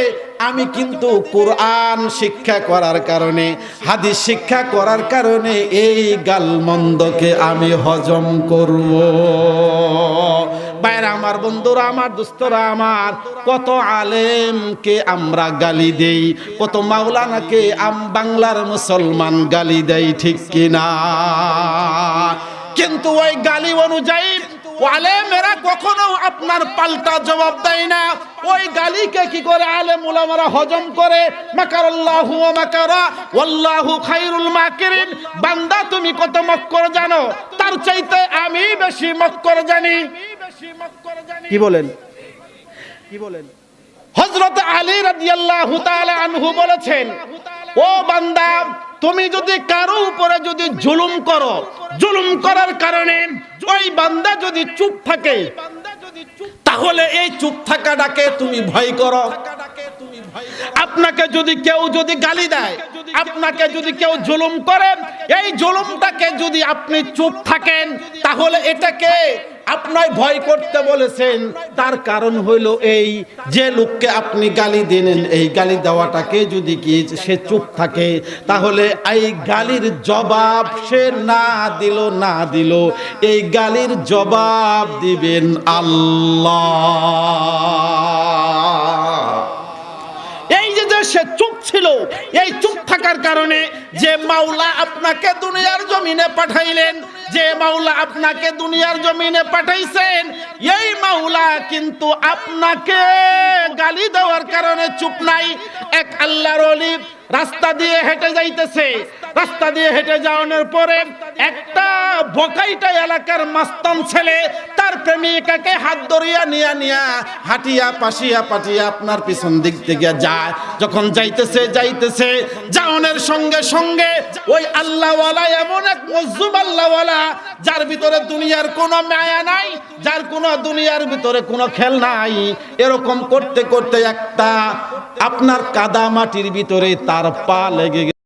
S1: আমি কিন্তু কোরআন শিক্ষা করার কারণে, হাদিস শিক্ষা করার কারণে এই গাল মন্দকে আমি হজম করব। ভাইরা আমার, বন্ধুরা আমার, দোস্তরা আমার, কত আলেমকে আমরা গালি দেই, কত মাওলানাকে বাংলার মুসলমান গালি দেয়, ঠিক কিনা? কিন্তু ওই গালি অনুযায়ী আলেমেরা কখনো আপনার পাল্টা জবাব দেয় না। ওই গালিকে কি করে আলেম উলামারা হজম করে? মাকারাল্লাহু ওয়া মাকারা ওয়াল্লাহু খায়রুল মাকিরিন। বান্দা তুমি কত মক্কর জানো, তার চাইতে আমি বেশি মক্কর জানি। কি বলেন? হযরত আলী রাদিয়াল্লাহু তাআলা আনহু বলেছেন, ও বান্দা তুমি যদি কারো উপরে যদি জুলুম করো, জুলুম করার কারণে ওই বান্দা যদি চুপ থাকে, তাহলে এই চুপ থাকাটাকে তুমি ভয় করো। আপনাকে যদি কেউ গালি দেয়, আপনাকে যদি কেউ জুলুম করে, এই জুলুমটাকে যদি আপনি চুপ থাকেন, তাহলে এটাকে আপনার ভয় করতে বলেছেন, তার কারণ হইল এই যে লোককে আপনি গালি দিলেন, এই গালি দেওয়াটাকে যদি কি সে চুপ থাকে, তাহলে এই গালির জবাব সে না দিল এই গালির জবাব দিবেন আল্লাহ। এই যে সে চুপ ছিল, এই চুপ থাকার কারণে যে মাওলা আপনাকে দুনিয়ার জমিনে পাঠাইলেন, যে মাওলা আপনাকে দুনিয়ার জমিনে পাঠাইছেন, এই মাওলা কিন্তু আপনাকে গালি দেওয়ার কারণে চুপ নাই। এক আল্লাহর ওলি রাস্তা দিয়ে হেঁটে যাইতেছে, রাস্তা দিয়ে হেঁটে যাওয়ার পরে একটা বকাইটা এলাকার মাস্তান ছেলে তার প্রেমিকাকে হাত ধরিয়া নিয়া হাঁটিয়া পাটিয়া আপনার পিছন দিক থেকে যায়। যখন যাইতেছে যাওয়ানোর সঙ্গে সঙ্গে ওই আল্লাহওয়ালা, এমন এক মজলুম আল্লাহওয়ালা যার ভিতরে দুনিয়ার কোনো মায়া নাই, যার কোনো দুনিয়ার ভিতরে কোনো খেল নাই, এরকম করতে করতে একটা আপনার কাদা মাটির ভিতরে তার পা লেগে